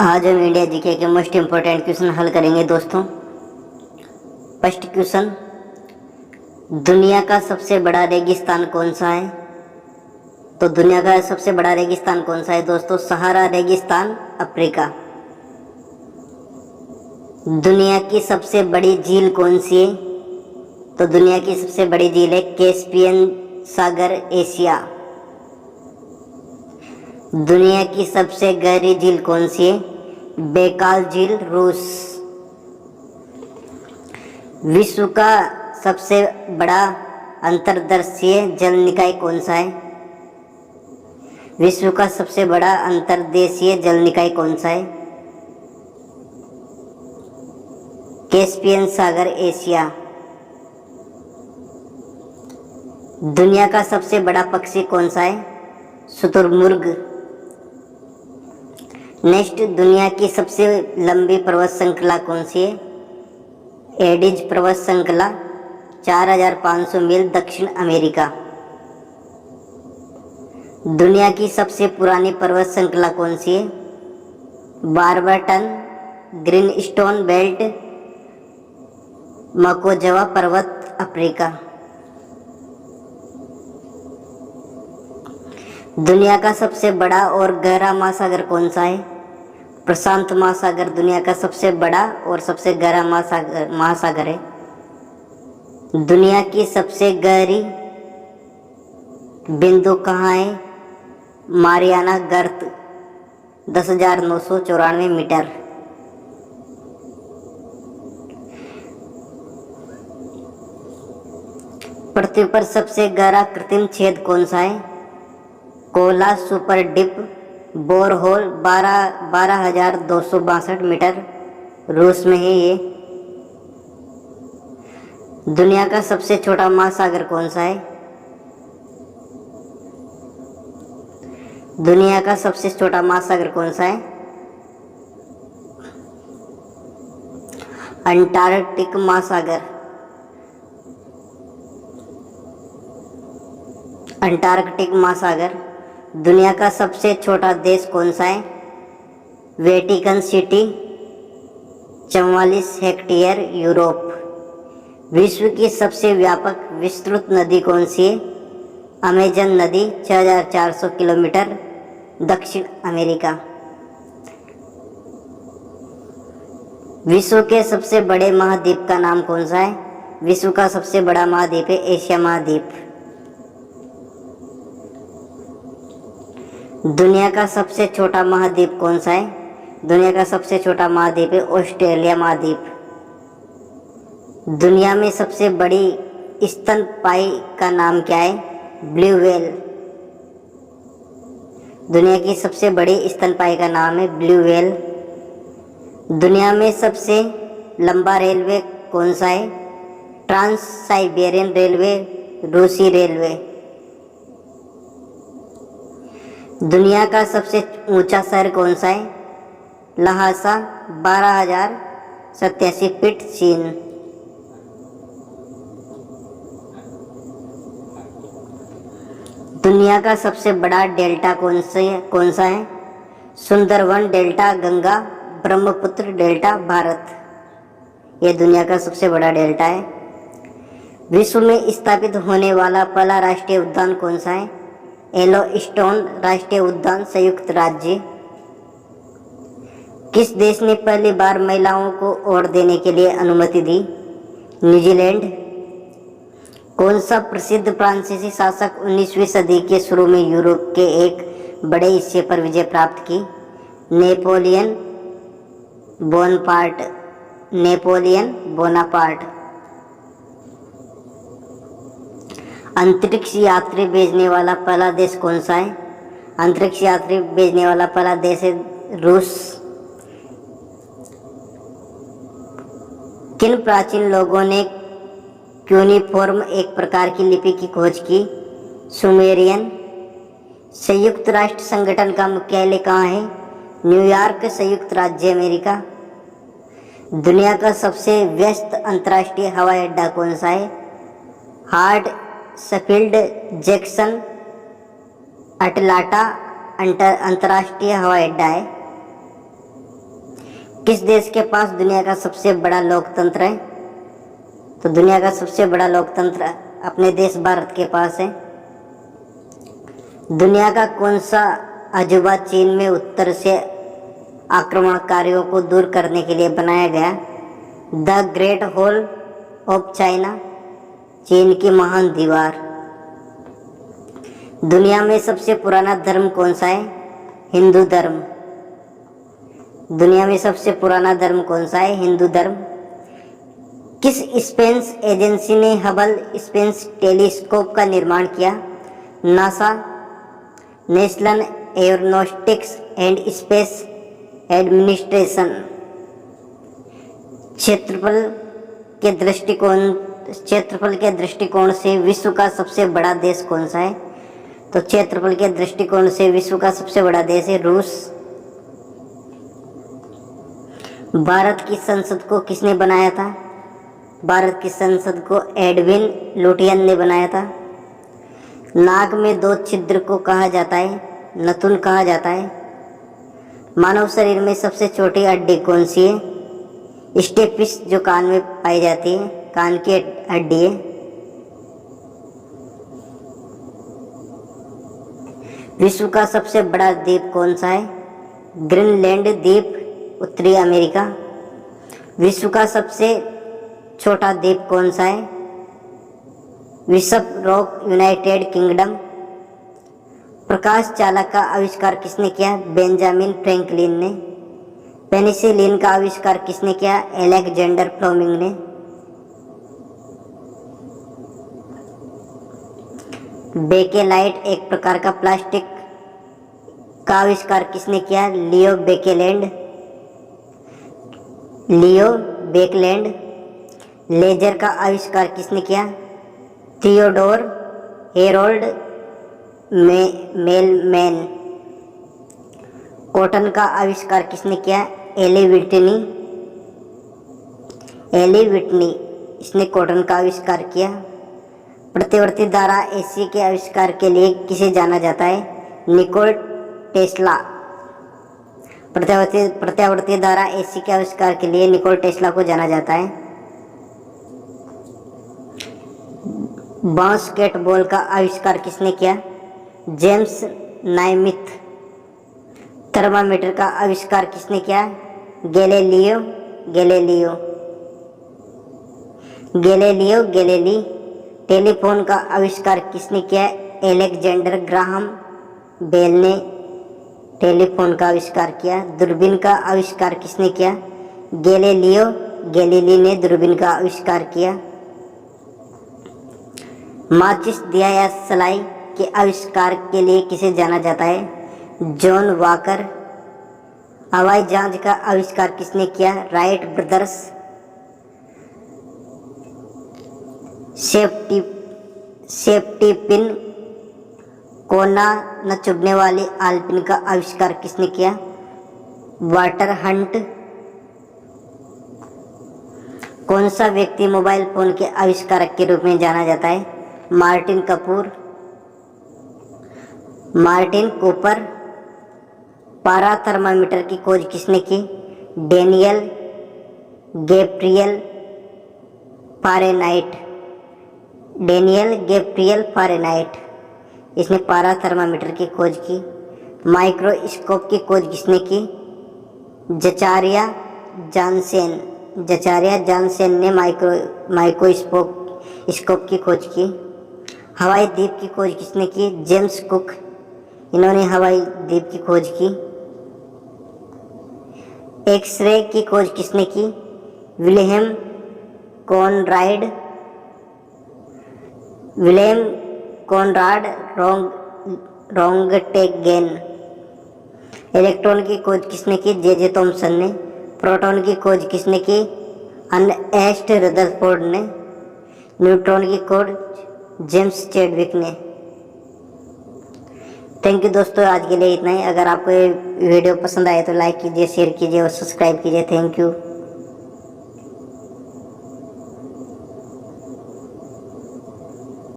आज हम India GK के मोस्ट इम्पोर्टेंट क्वेश्चन हल करेंगे दोस्तों। फर्स्ट क्वेश्चन, दुनिया का सबसे बड़ा रेगिस्तान कौन सा है? तो दुनिया का सबसे बड़ा रेगिस्तान कौन सा है दोस्तों? सहारा रेगिस्तान, अफ्रीका। दुनिया की सबसे बड़ी झील कौन सी है? तो दुनिया की सबसे बड़ी झील है कैस्पियन सागर, एशिया। दुनिया की सबसे गहरी झील कौन सी है? बैकाल झील, रूस। विश्व का सबसे बड़ा अंतर्देशीय जल निकाय कौन सा है? विश्व का सबसे बड़ा अंतर्देशीय जल निकाय कौन सा है? कैस्पियन सागर, एशिया। दुनिया का सबसे बड़ा पक्षी कौन सा है? शुतुरमुर्ग। नेक्स्ट, दुनिया की सबसे लंबी पर्वत श्रृंखला कौन सी है? एडिज पर्वत श्रृंखला, 4500 मील, दक्षिण अमेरिका। दुनिया की सबसे पुरानी पर्वत श्रृंखला कौन सी है? बारबरटन ग्रीनस्टोन बेल्ट, मकोजवा पर्वत, अफ्रीका। दुनिया का सबसे बड़ा और गहरा महासागर कौन सा है? प्रशांत महासागर दुनिया का सबसे बड़ा और सबसे गहरा महासागर है। दुनिया की सबसे गहरी बिंदु कहाँ है? मारियाना गर्त, 10,994 मीटर। पृथ्वी पर सबसे गहरा कृत्रिम छेद कौन सा है? Kola super deep borehole, 12,262 metre, रूस में है ये। दुनिया का सबसे छोटा महासागर कौन सा है? दुनिया का सबसे छोटा महासागर कौन सा है? अंटार्कटिक महासागर। अंटार्कटिक महासागर। दुनिया का सबसे छोटा देश कौन सा है? Vatican city, 44 hectare, Europe. विश्व की सबसे व्यापक विस्तृत नदी कौन सी है? अमेजन नदी, 6,400 किलोमीटर, दक्षिण अमेरिका। विश्व के सबसे बड़े महाद्वीप का नाम कौन सा है? विश्व का सबसे बड़ा महाद्वीप है एशिया महाद्वीप। दुनिया का सबसे छोटा महाद्वीप कौन सा है? दुनिया का सबसे छोटा महाद्वीप है ऑस्ट्रेलिया महाद्वीप। दुनिया में सबसे बड़ी स्तनपायी का नाम क्या है? Blue whale. दुनिया की सबसे बड़ी स्तनपायी का नाम है ब्लू व्हेल। दुनिया में सबसे लंबा रेलवे कौन सा है? ट्रांस साइबेरियन रेलवे, रूसी रेलवे। दुनिया का सबसे ऊंचा शहर कौन सा है? लहासा, 12,087 फीट, चीन। दुनिया का सबसे बड़ा डेल्टा कौन सा है? Sundarban delta, Ganga Brahmaputra delta, Bharat. यह दुनिया का सबसे बड़ा डेल्टा है। विश्व में स्थापित होने वाला पहला राष्ट्रीय उद्यान कौन सा है? येलोस्टोन राष्ट्रीय उद्यान, संयुक्त राज्य। किस देश ने पहली बार महिलाओं को वोट देने के लिए अनुमति दी? न्यूजीलैंड। कौन सा प्रसिद्ध फ्रांसीसी शासक 19वीं सदी के शुरू में यूरोप के एक बड़े हिस्से पर विजय प्राप्त की? Napoleon Bonaparte. Napoleon Bonaparte. अंतरिक्ष यात्री भेजने वाला पहला देश कौन सा है? अंतरिक्ष यात्री भेजने वाला पहला देश है रूस। किन प्राचीन लोगों ने क्यूनिफॉर्म एक प्रकार की लिपि की खोज की? सुमेरियन। संयुक्त राष्ट्र संगठन का मुख्यालय कहाँ है? न्यूयॉर्क, संयुक्त राज्य अमेरिका। दुनिया का सबसे व्यस्त अंतर्राष्ट्रीय हवाई अड्डा कौन सा है? हार्ट शफील्ड जैक्सन अटलांटा अंतर्राष्ट्रीय हवाई अड्डा है। किस देश के पास दुनिया का सबसे बड़ा लोकतंत्र है? तो दुनिया का सबसे बड़ा लोकतंत्र अपने देश भारत के पास है। दुनिया का कौन सा अजूबा चीन में उत्तर से आक्रमणकारियों को दूर करने के लिए बनाया गया? The great hall of China, चीन की महान दीवार। दुनिया में सबसे पुराना धर्म कौन सा है? हिंदू धर्म। दुनिया में सबसे पुराना धर्म कौन सा है? हिंदू धर्म। किस स्पेस एजेंसी ने हबल स्पेस टेलीस्कोप का निर्माण किया? NASA, national aeronautics and space administration. क्षेत्रफल के दृष्टिकोण से विश्व का सबसे बड़ा देश कौन सा है? तो क्षेत्रफल के दृष्टिकोण से विश्व का सबसे बड़ा देश है रूस। भारत की संसद को किसने बनाया था? भारत की संसद को एडविन लुटियन ने बनाया था। नाक में 2 छिद्र को कहा जाता है? नथुन कहा जाता है। मानव शरीर में सबसे छोटी हड्डी कौन सी है? स्टेपिस, जो कान में पाई जाती है, कान की हड्डी है। विश्व का सबसे बड़ा द्वीप कौन सा है? ग्रीनलैंड द्वीप, उत्तरी अमेरिका। विश्व का सबसे छोटा द्वीप कौन सा है? Bishop Rock, United Kingdom. प्रकाश चालक का आविष्कार किसने किया? बेंजामिन फ्रैंकलिन ने। पेनिसिलिन का आविष्कार किसने किया? अलेक्जेंडर फ्लेमिंग ने। बेकेलाइट एक प्रकार का प्लास्टिक का आविष्कार किसने किया? लियो बेकलैंड। लेजर का आविष्कार किसने किया? Theodore Harold Mailman. कॉटन का आविष्कार किसने किया? एली विटनी, इसने कॉटन का आविष्कार किया। प्रतिवर्ती धारा एसी के आविष्कार के लिए किसे जाना जाता है? Nikola Tesla. प्रत्यावर्ती धारा एसी के आविष्कार के लिए निकोल टेस्ला को जाना जाता है। बास्केटबॉल का आविष्कार किसने किया? जेम्स नाइमिथ। थर्मामीटर का आविष्कार किसने किया? गैलीली। टेलीफोन का आविष्कार किसने किया? एलेक्जेंडर ग्राहम बेल ने टेलीफोन का आविष्कार किया। दूरबीन का आविष्कार किसने किया? गैलीलियो गैलीली ने दूरबीन का आविष्कार किया। माचिस, दिया या सलाई के आविष्कार के लिए किसे जाना जाता है? John walker. हवाई जहाज का आविष्कार किसने किया? Wright brothers. सेफ्टी पिन, कोना न चुभने वाली आलपिन का आविष्कार किसने किया? Water Hunt. कौन सा व्यक्ति मोबाइल फोन के आविष्कारक के रूप में जाना जाता है? Martin Cooper. पारा थर्मामीटर की खोज किसने की? डेनियल गैब्रियल फ़ारेनाइट, इसने पारा थर्मामीटर की खोज की। माइक्रोस्कोप की खोज किसने की? जचारिया जॉनसन ने माइक्रोस्कोप की खोज की। हवाई द्वीप की खोज किसने की? जेम्स कुक, इन्होंने हवाई द्वीप की खोज की। एक्सरे की खोज किसने की? William Conrad रोंगटेगेन। इलेक्ट्रॉन की खोज किसने की? जे थॉमसन ने। प्रोटॉन की खोज किसने की? अर्नेस्ट रदरफोर्ड ने। न्यूट्रॉन की खोज जेम्स चैडविक ने। थैंक यू दोस्तों, आज के लिए इतना ही। अगर आपको ये वीडियो पसंद आए तो लाइक कीजिए, शेयर कीजिए और सब्सक्राइब कीजिए। Thank you.